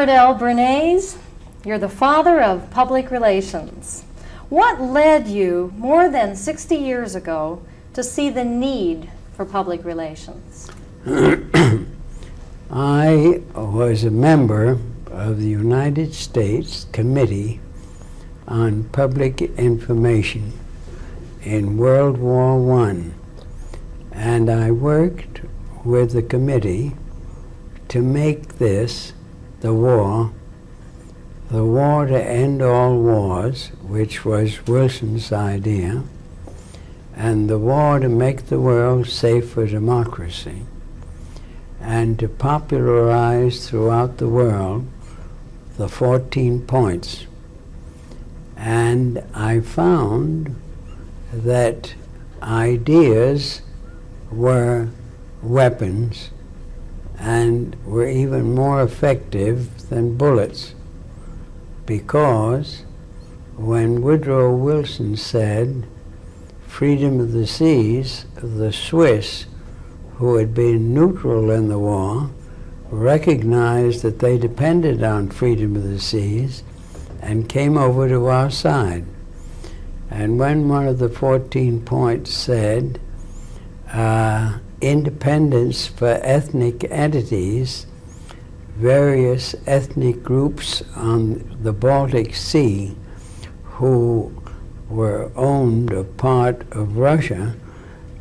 Edward L. Bernays, you're the father of public relations. What led you, more than 60 years ago, to see the need for public relations? I was a member of the United States Committee on Public Information in World War I, and I worked with the committee to make this, the war to end all wars, which was Wilson's idea, and the war to make the world safe for democracy, and to popularize throughout the world the 14 points. And I found that ideas were weapons and were even more effective than bullets, because when Woodrow Wilson said freedom of the seas, the Swiss, who had been neutral in the war, recognized that they depended on freedom of the seas and came over to our side. And when one of the 14 points said independence for ethnic entities, various ethnic groups on the Baltic Sea who were owned a part of Russia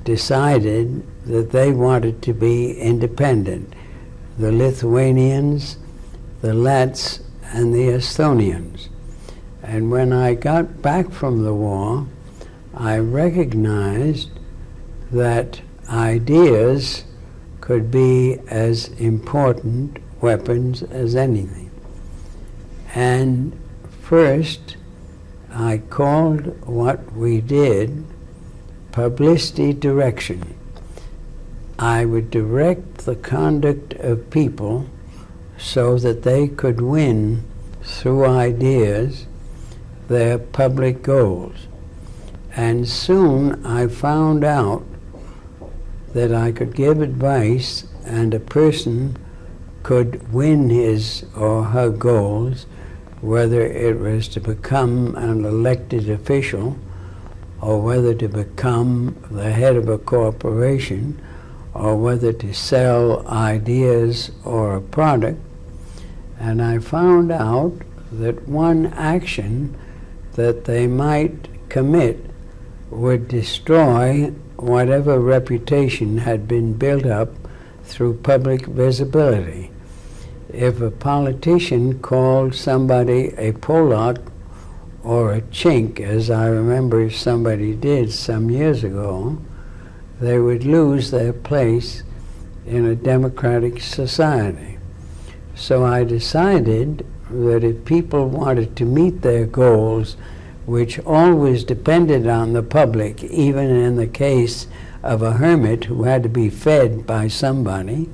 decided that they wanted to be independent. The Lithuanians, the Lats, and the Estonians. And when I got back from the war, I recognized that ideas could be as important weapons as anything. And first, I called what we did publicity direction. I would direct the conduct of people so that they could win through ideas their public goals. And soon I found out that I could give advice and a person could win his or her goals, whether it was to become an elected official or whether to become the head of a corporation or whether to sell ideas or a product. And I found out that one action that they might commit would destroy whatever reputation had been built up through public visibility. If a politician called somebody a Polak or a Chink, as I remember somebody did some years ago, they would lose their place in a democratic society. So I decided that if people wanted to meet their goals, which always depended on the public, even in the case of a hermit who had to be fed by somebody,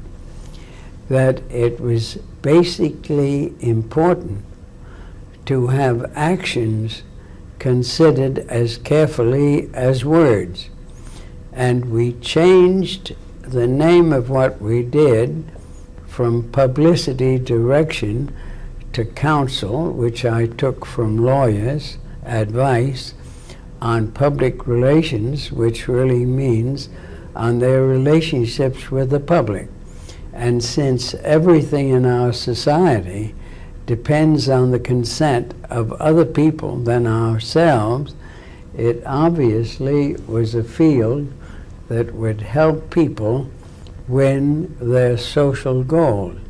that it was basically important to have actions considered as carefully as words. And we changed the name of what we did from publicity direction to counsel, which I took from lawyers, advice on public relations, which really means on their relationships with the public. And since everything in our society depends on the consent of other people than ourselves, it obviously was a field that would help people win their social goals.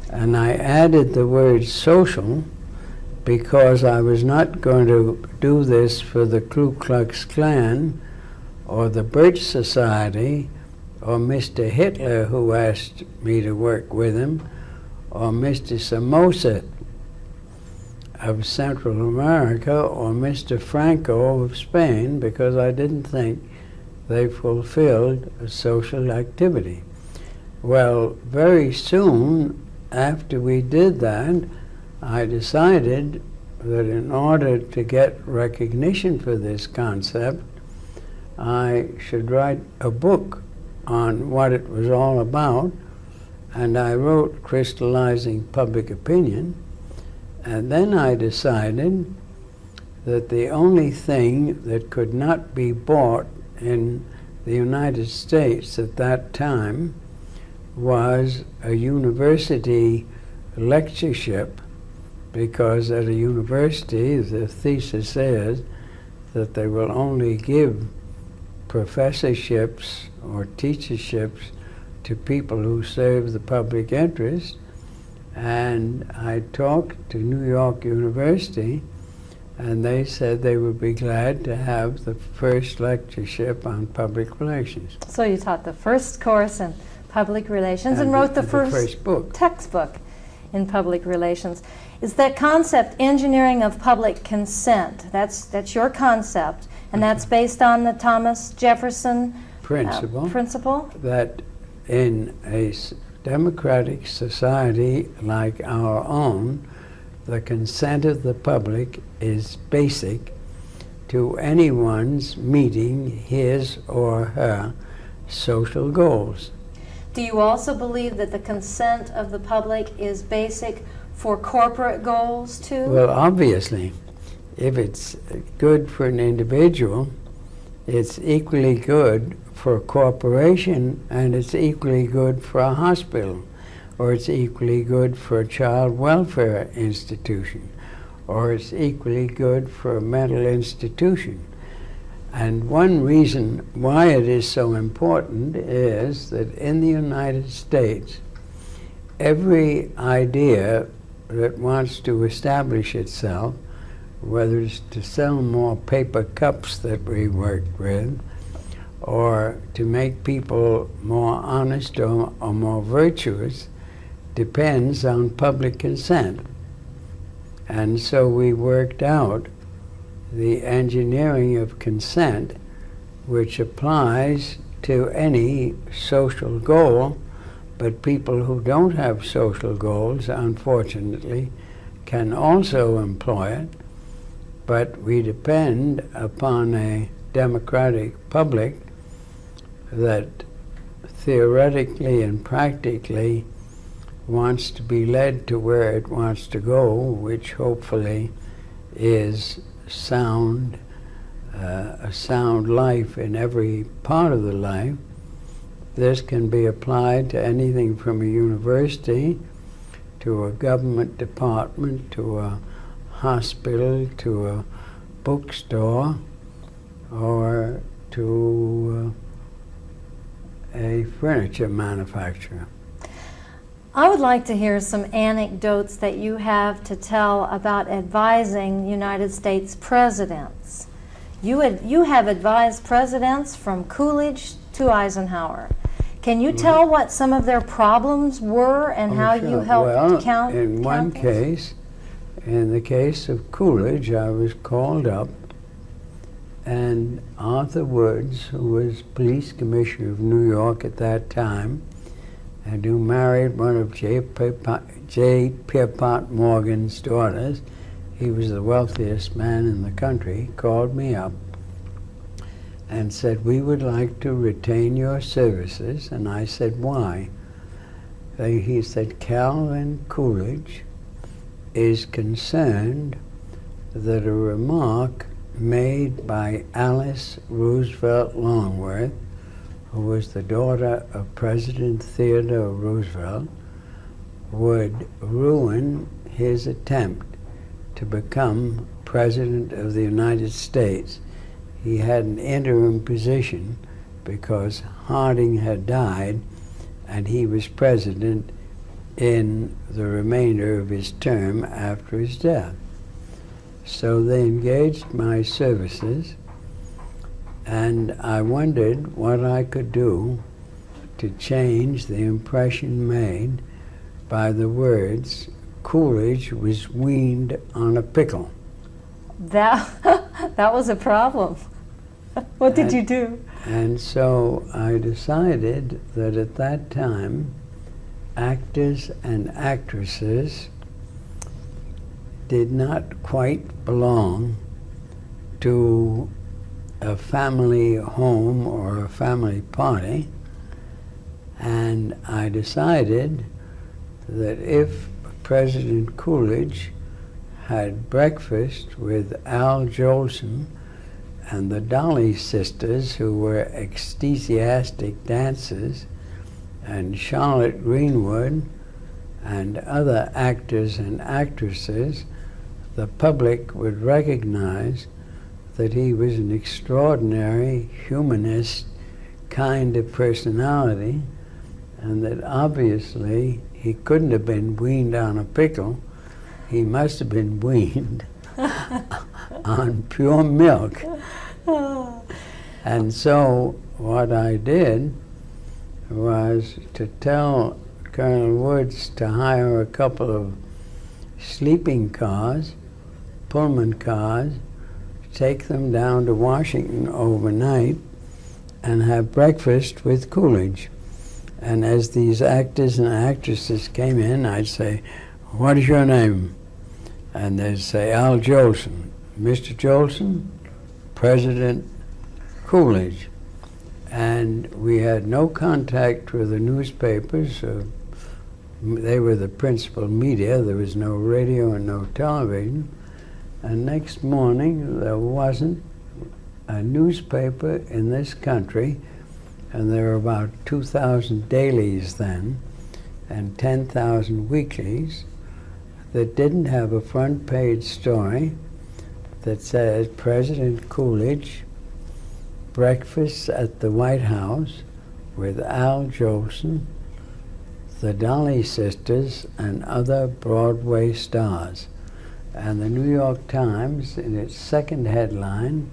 And I added the word social because I was not going to do this for the Ku Klux Klan or the Birch Society or Mr. Hitler, who asked me to work with him, or Mr. Somoza of Central America, or Mr. Franco of Spain, because I didn't think they fulfilled a social activity. Well, very soon after we did that, I decided that in order to get recognition for this concept, I should write a book on what it was all about And I wrote Crystallizing Public Opinion, and then I decided that the only thing that could not be bought in the United States at that time was a university lectureship, because at a university the thesis is that they will only give professorships or teacherships to people who serve the public interest. And I talked to New York University, and they said they would be glad to have the first lectureship on public relations. So you taught the first course in public relations and wrote the first book. textbook in public relations. Is that concept, engineering of public consent? That's your concept, and that's based on the Thomas Jefferson principle? That in a democratic society like our own, the consent of the public is basic to anyone's meeting his or her social goals. Do you also believe that the consent of the public is basic for corporate goals too? Well, obviously, if it's good for an individual, it's equally good for a corporation, and it's equally good for a hospital, or it's equally good for a child welfare institution, or it's equally good for a mental institution. And one reason why it is so important is that in the United States, every idea that wants to establish itself, whether it's to sell more paper cups that we worked with, or to make people more honest or more virtuous, depends on public consent. And so we worked out the engineering of consent, which applies to any social goal, but people who don't have social goals, unfortunately, can also employ it. But we depend upon a democratic public that theoretically and practically wants to be led to where it wants to go, which hopefully is sound, a sound life in every part of the life. This can be applied to anything from a university, to a government department, to a hospital, to a bookstore, or to a furniture manufacturer. I would like to hear some anecdotes that you have to tell about advising United States presidents. You have advised presidents from Coolidge to Eisenhower. Can you tell what some of their problems were and how you helped count? In one case, in the case of Coolidge, I was called up, and Arthur Woods, who was police commissioner of New York at that time, and who married one of J. Pierpont Morgan's daughters, he was the wealthiest man in the country, called me up and said, "We would like to retain your services." And I said, "Why?" He said, "Calvin Coolidge is concerned that a remark made by Alice Roosevelt Longworth, who was the daughter of President Theodore Roosevelt, would ruin his attempt to become President of the United States." He had an interim position because Harding had died, and he was president in the remainder of his term after his death. So they engaged my services, and I wondered what I could do to change the impression made by the words, "Coolidge was weaned on a pickle." That was a problem. What did you do? And so I decided that at that time, actors and actresses did not quite belong to a family home or a family party, And I decided that if President Coolidge had breakfast with Al Jolson and the Dolly sisters, who were ecstasiastic dancers, and Charlotte Greenwood and other actors and actresses, the public would recognize that he was an extraordinary humanist kind of personality, and that obviously he couldn't have been weaned on a pickle. He must have been weaned on pure milk. And so what I did was to tell Colonel Woods to hire a couple of sleeping cars, Pullman cars, take them down to Washington overnight and have breakfast with Coolidge. And as these actors and actresses came in, I'd say, "What is your name?" And they'd say, "Al Jolson." "Mr. Jolson, President Coolidge." And we had no contact with the newspapers. They were the principal media. There was no radio and no television. And next morning, there wasn't a newspaper in this country, and there were about 2,000 dailies then, and 10,000 weeklies, that didn't have a front page story that says President Coolidge breakfasts at the White House with Al Jolson, the Dolly sisters, and other Broadway stars. And the New York Times, in its second headline,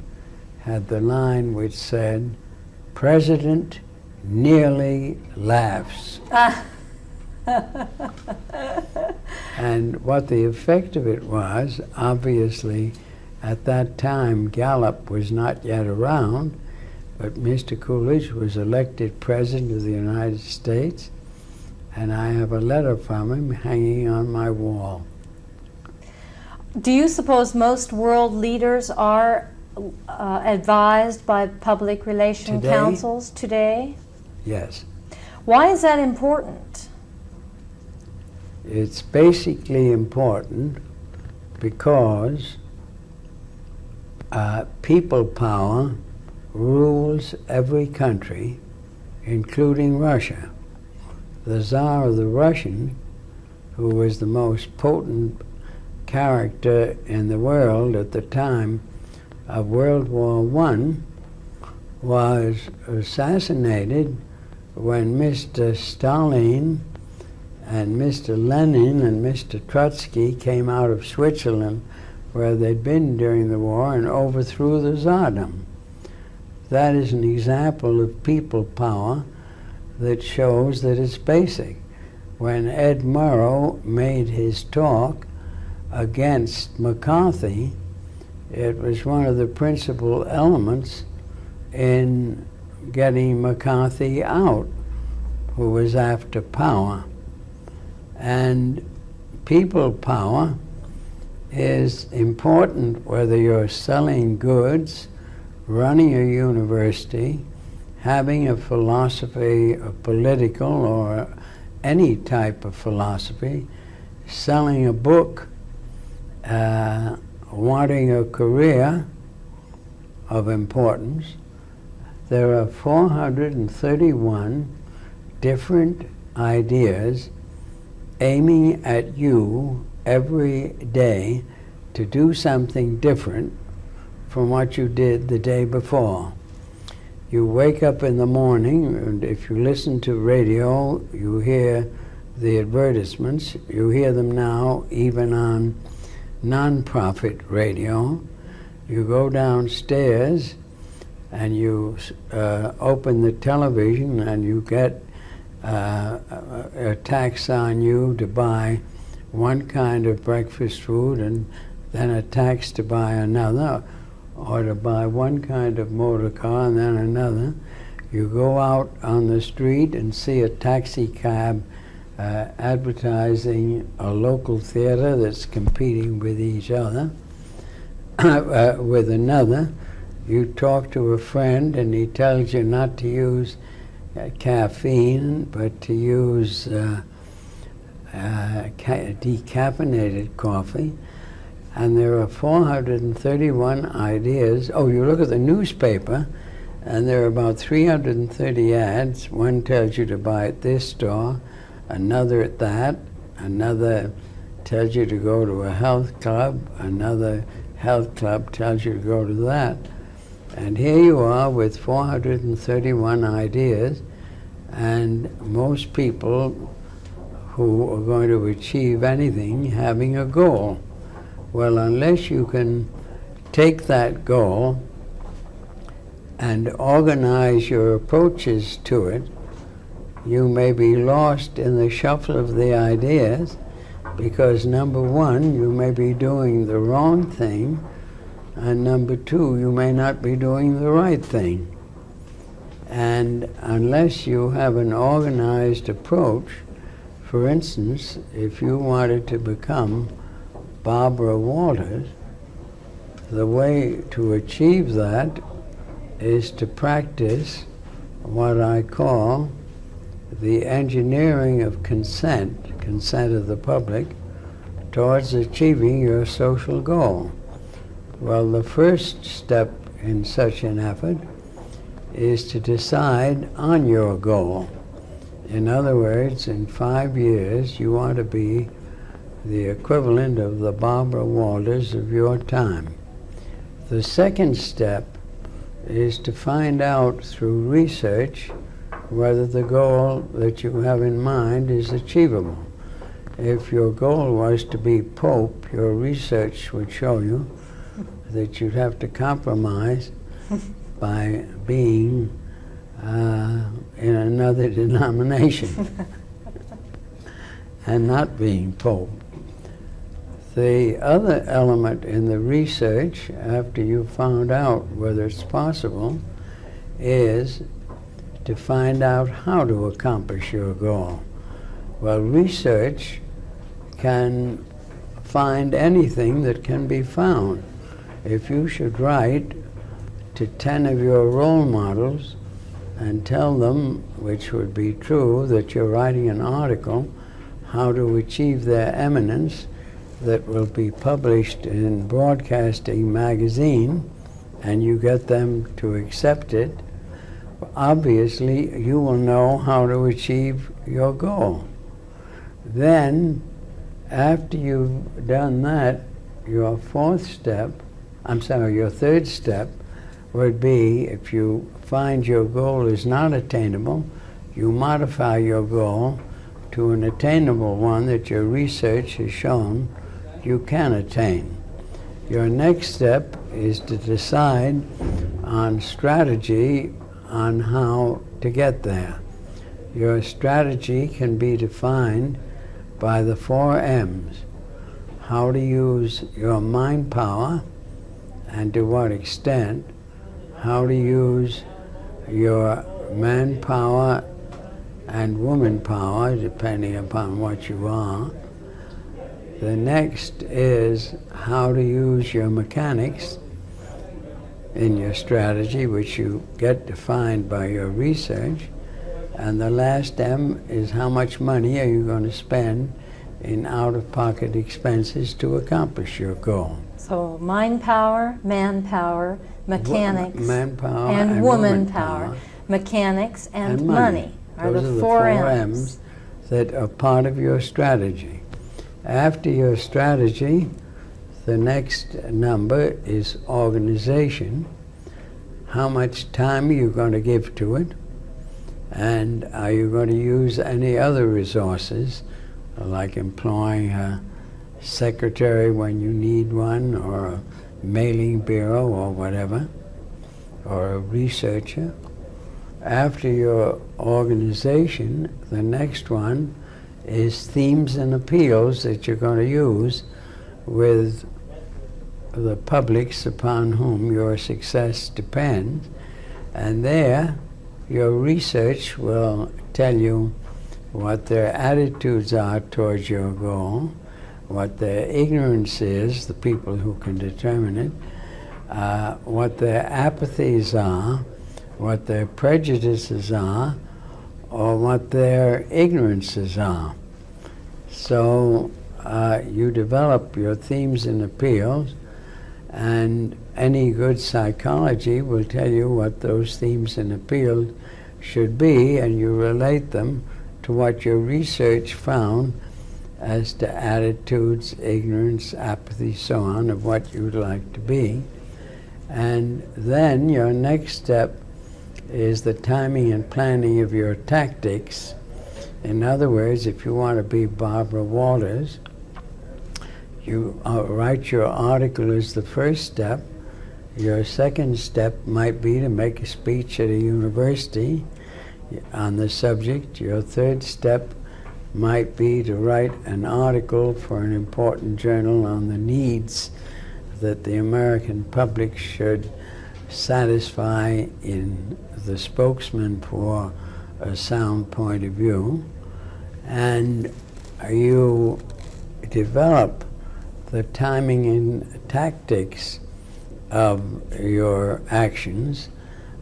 had the line which said, "President nearly laughs." And what the effect of it was, obviously, at that time, Gallup was not yet around, but Mr. Coolidge was elected President of the United States, and I have a letter from him hanging on my wall. Do you suppose most world leaders are advised by public relation councils today? Yes. Why is that important? It's basically important because people power rules every country, including Russia. The Tsar of the Russian, who was the most potent character in the world at the time of World War I, was assassinated when Mr. Stalin and Mr. Lenin and Mr. Trotsky came out of Switzerland, where they'd been during the war, and overthrew the Tsardom. That is an example of people power that shows that it's basic. When Ed Murrow made his talk against McCarthy, it was one of the principal elements in getting McCarthy out, who was after power. And people power is important whether you're selling goods, running a university, having a philosophy, a political or any type of philosophy, selling a book, wanting a career of importance. There are 431 different ideas aiming at you every day to do something different from what you did the day before. You wake up in the morning, and if you listen to radio, you hear the advertisements. You hear them now even on non-profit radio. You go downstairs and you open the television, and you get a tax on you to buy one kind of breakfast food, and then a tax to buy another, or to buy one kind of motor car and then another. You go out on the street and see a taxi cab advertising a local theater that's competing with each other, with another. You talk to a friend and he tells you not to use caffeine, but to use decaffeinated coffee. And there are 431 ideas. Oh, you look at the newspaper, and there are about 330 ads. One tells you to buy at this store, another at that, another tells you to go to a health club, another health club tells you to go to that. And here you are with 431 ideas, and most people who are going to achieve anything having a goal. Well, unless you can take that goal and organize your approaches to it, you may be lost in the shuffle of the ideas, because number one, you may be doing the wrong thing, and number two, you may not be doing the right thing. And unless you have an organized approach, for instance, if you wanted to become Barbara Walters, the way to achieve that is to practice what I call the engineering of consent of the public, towards achieving your social goal. Well, the first step in such an effort is to decide on your goal. In other words, in 5 years, you want to be the equivalent of the Barbara Walters of your time. The second step is to find out through research whether the goal that you have in mind is achievable. If your goal was to be Pope, your research would show you that you'd have to compromise by being in another denomination and not being Pope. The other element in the research, after you've found out whether it's possible, is to find out how to accomplish your goal. Well, research can find anything that can be found. If you should write to 10 of your role models and tell them, which would be true, that you're writing an article, how to achieve their eminence, that will be published in Broadcasting magazine, and you get them to accept it, obviously you will know how to achieve your goal. Then, after you've done that, your third step would be, if you find your goal is not attainable, you modify your goal to an attainable one that your research has shown you can attain. Your next step is to decide on strategy on how to get there. Your strategy can be defined by the 4 M's. How to use your mind power and to what extent, how to use your manpower and woman power, depending upon what you are. The next is how to use your mechanics in your strategy, which you get defined by your research. And the last M is how much money are you going to spend in out-of-pocket expenses to accomplish your goal. So mind power, manpower, mechanics, manpower and woman power. Mechanics and money are Those the are 4 the 4 M's. M's that are part of your strategy. After your strategy, the next number is organization. How much time are you going to give to it? And are you going to use any other resources, like employing a secretary when you need one, or a mailing bureau or whatever, or a researcher? After your organization, the next one is themes and appeals that you're going to use with the publics upon whom your success depends. And there, your research will tell you what their attitudes are towards your goal, what their ignorance is, the people who can determine it, what their apathies are, what their prejudices are, or what their ignorances are. So you develop your themes and appeals, and any good psychology will tell you what those themes and appeals should be, and you relate them to what your research found as to attitudes, ignorance, apathy, so on, of what you'd like to be. And then your next step is the timing and planning of your tactics. In other words, if you want to be Barbara Walters, you write your article as the first step. Your second step might be to make a speech at a university on the subject. Your third step might be to write an article for an important journal on the needs that the American public should satisfy in the spokesman for a sound point of view. And you develop the timing and tactics of your actions.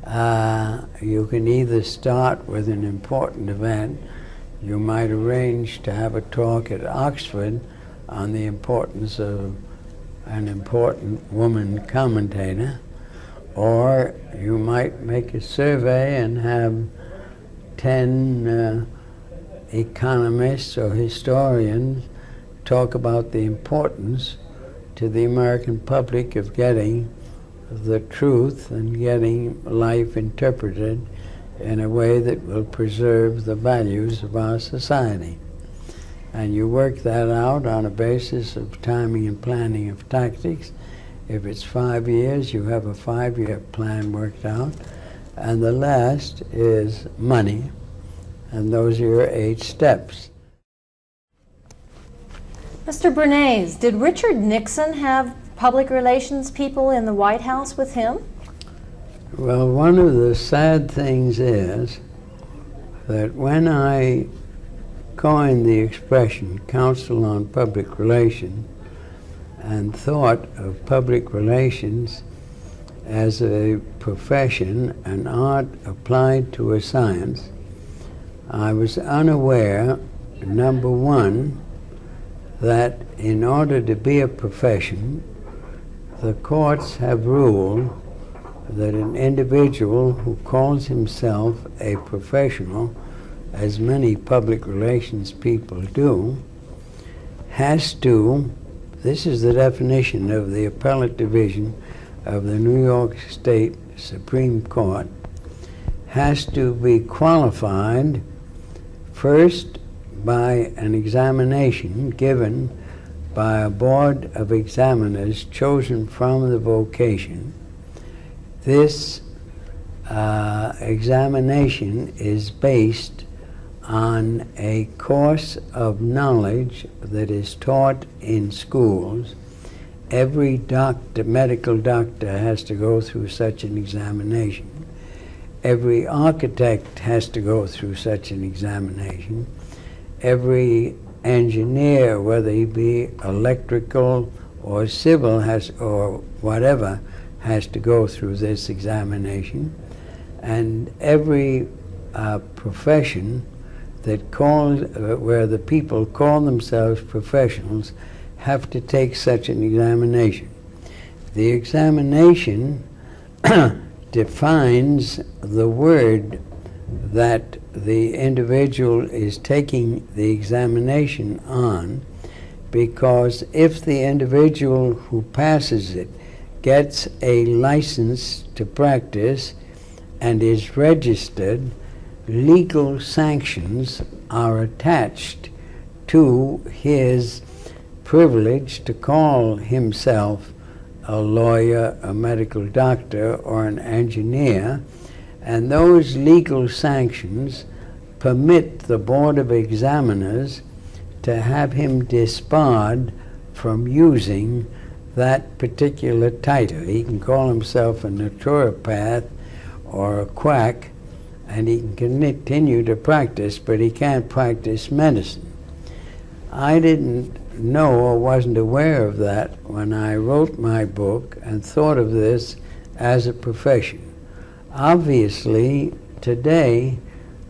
You can either start with an important event. You might arrange to have a talk at Oxford on the importance of an important woman commentator, or you might make a survey and have 10 economists or historians talk about the importance to the American public of getting the truth and getting life interpreted in a way that will preserve the values of our society. And you work that out on a basis of timing and planning of tactics. If it's 5 years, you have a 5-year plan worked out. And the last is money. And those are your 8 steps. Mr. Bernays, did Richard Nixon have public relations people in the White House with him? Well, one of the sad things is that when I coined the expression Council on Public Relations and thought of public relations as a profession, an art applied to a science, I was unaware, number one, that in order to be a profession, the courts have ruled that an individual who calls himself a professional, as many public relations people do, has to, this is the definition of the appellate division of the New York State Supreme Court, has to be qualified first by an examination given by a board of examiners chosen from the vocation. This examination is based on a course of knowledge that is taught in schools. Every doctor, medical doctor, has to go through such an examination. Every architect has to go through such an examination. Every engineer, whether he be electrical or civil, or whatever, has to go through this examination. And every profession that where the people call themselves professionals have to take such an examination. The examination defines the word that the individual is taking the examination on, because if the individual who passes it gets a license to practice and is registered, legal sanctions are attached to his privilege to call himself a lawyer, a medical doctor, or an engineer, and those legal sanctions permit the Board of Examiners to have him disbarred from using that particular title. He can call himself a naturopath or a quack, and he can continue to practice, but he can't practice medicine. I didn't know or wasn't aware of that when I wrote my book and thought of this as a profession. Obviously, today,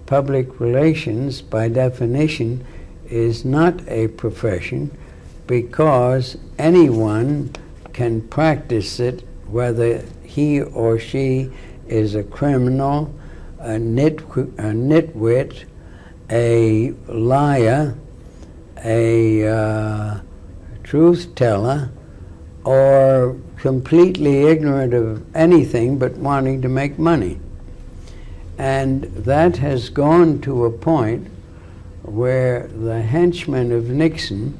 public relations, by definition, is not a profession because anyone can practice it, whether he or she is a criminal, a nitwit, a liar, a truth teller, or completely ignorant of anything but wanting to make money. And that has gone to a point where the henchmen of Nixon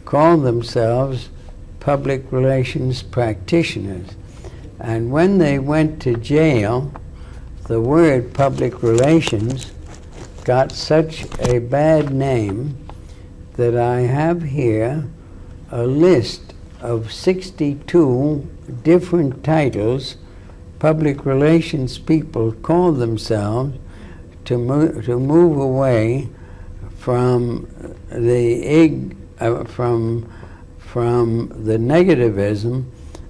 call themselves public relations practitioners. And when they went to jail, the word public relations got such a bad name that I have here a list of 62 different titles public relations people call themselves to move away from the negativism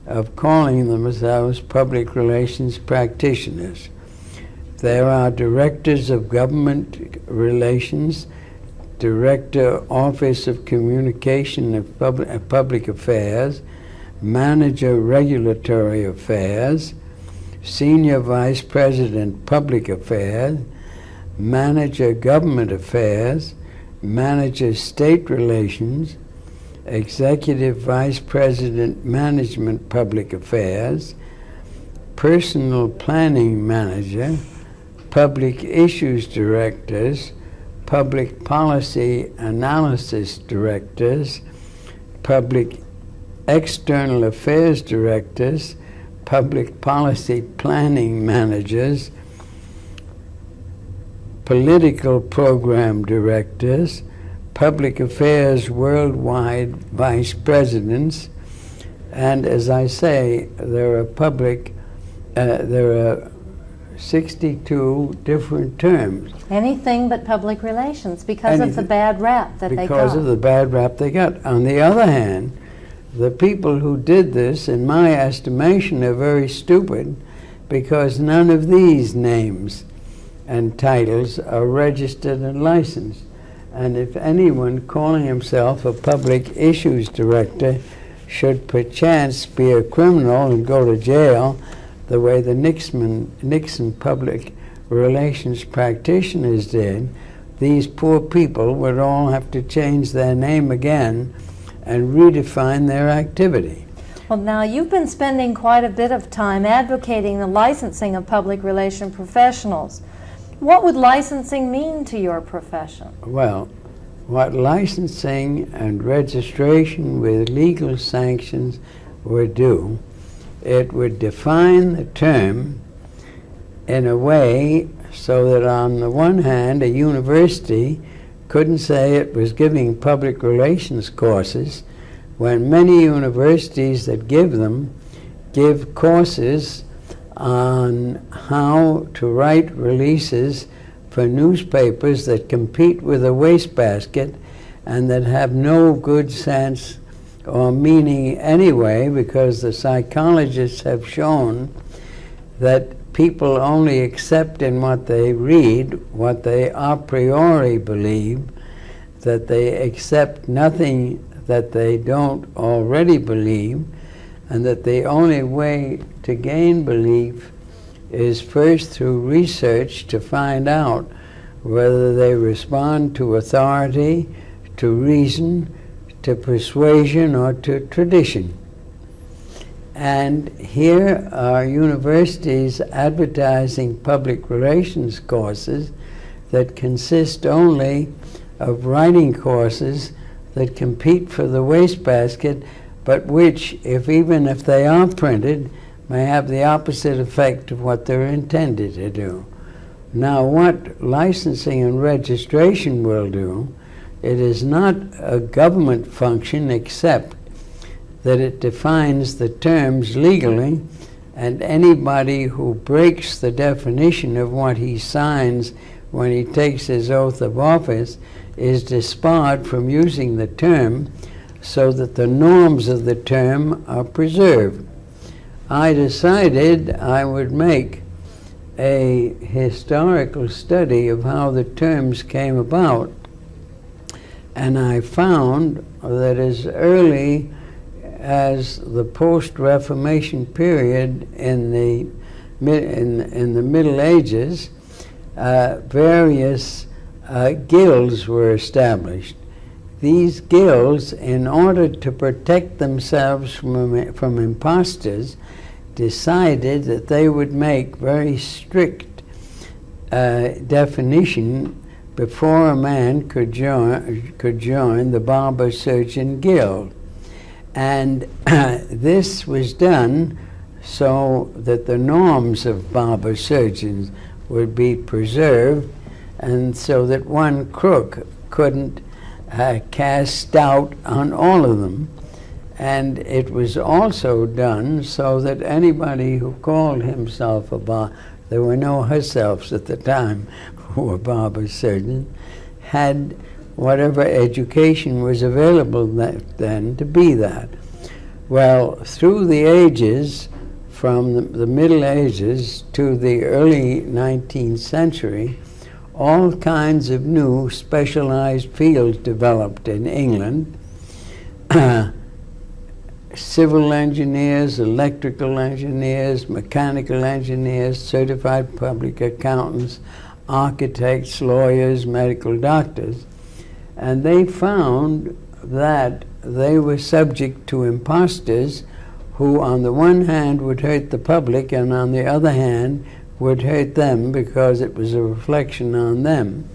of calling themselves public relations practitioners. There are directors of government relations, Director, Office of Communication of Public Affairs, Manager, Regulatory Affairs, Senior Vice President, Public Affairs, Manager, Government Affairs, Manager, State Relations, Executive Vice President, Management, Public Affairs, Personal Planning Manager, Public Issues Directors, Public Policy Analysis Directors, Public External Affairs Directors, Public Policy Planning Managers, Political Program Directors, Public Affairs Worldwide Vice Presidents, and as I say, there are 62 different terms. Anything but public relations because of the bad rap that they got. Because of the bad rap they got. On the other hand, the people who did this, in my estimation, are very stupid because none of these names and titles are registered and licensed. And if anyone calling himself a public issues director should perchance be a criminal and go to jail the way the Nixon public relations practitioners did, these poor people would all have to change their name again and redefine their activity. Well, now you've been spending quite a bit of time advocating the licensing of public relation professionals. What would licensing mean to your profession? Well, what licensing and registration with legal sanctions would do, it would define the term in a way so that on the one hand, a university couldn't say it was giving public relations courses when many universities that give them give courses on how to write releases for newspapers that compete with a wastebasket and that have no good sense or meaning anyway, because the psychologists have shown that people only accept in what they read what they a priori believe, that they accept nothing that they don't already believe, and that the only way to gain belief is first through research to find out whether they respond to authority, to reason, to persuasion, or to tradition. And here are universities advertising public relations courses that consist only of writing courses that compete for the wastebasket, but which, even if they are printed, may have the opposite effect of what they're intended to do. Now, what licensing and registration will do, it is not a government function except that it defines the terms legally, and anybody who breaks the definition of what he signs when he takes his oath of office is disbarred from using the term, so that the norms of the term are preserved. I decided I would make a historical study of how the terms came about, and I found that as early as the post-Reformation period in the Middle Ages, various guilds were established. These guilds, in order to protect themselves from impostors, decided that they would make very strict definition before a man could join the Barber Surgeon Guild. And this was done so that the norms of barber surgeons would be preserved, and so that one crook couldn't cast doubt on all of them. And it was also done so that anybody who called himself a barber, there were no herselfs at the time who were barber surgeons, had whatever education was available then to be that. Well, through the ages, from the Middle Ages to the early 19th century, all kinds of new specialized fields developed in England. Civil engineers, electrical engineers, mechanical engineers, certified public accountants, architects, lawyers, medical doctors. And they found that they were subject to impostors who on the one hand would hurt the public and on the other hand would hurt them because it was a reflection on them.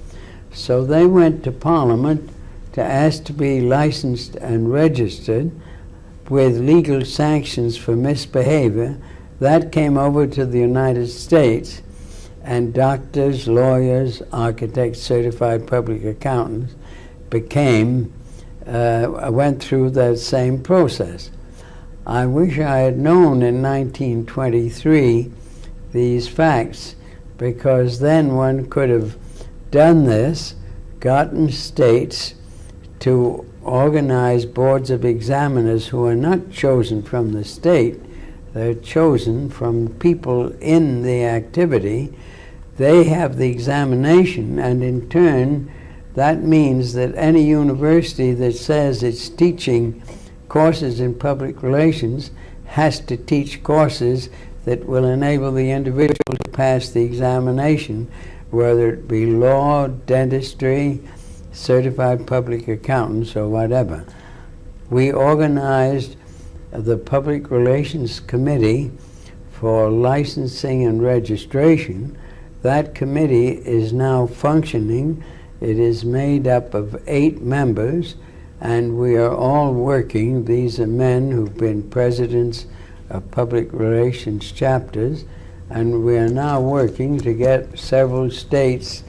So they went to Parliament to ask to be licensed and registered with legal sanctions for misbehavior. That came over to the United States, and doctors, lawyers, architects, certified public accountants went through that same process. I wish I had known in 1923 these facts, because then one could have done this, gotten states to organize boards of examiners who are not chosen from the state, they're chosen from people in the activity. They have the examination, and in turn, that means that any university that says it's teaching courses in public relations has to teach courses that will enable the individual to pass the examination, whether it be law, dentistry, certified public accountants, or whatever. We organized the Public Relations Committee for licensing and registration. That committee is now functioning. It is made up of 8 members, and we are all working. These are men who've been presidents of public relations chapters, and we are now working to get several states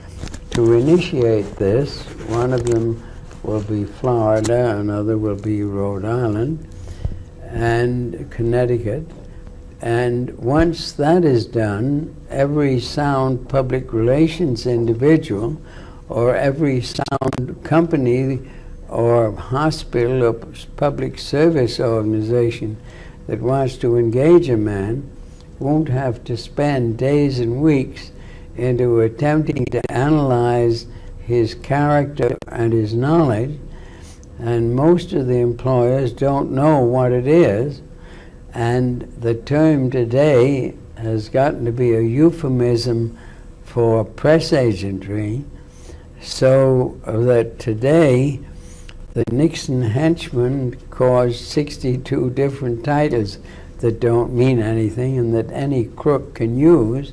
to initiate this. One of them will be Florida, another will be Rhode Island, and Connecticut. And once that is done, every sound public relations individual or every sound company or hospital or public service organization that wants to engage a man won't have to spend days and weeks into attempting to analyze his character and his knowledge, and most of the employers don't know what it is, and the term today has gotten to be a euphemism for press agentry, so that today the Nixon henchmen caused 62 different titles that don't mean anything and that any crook can use.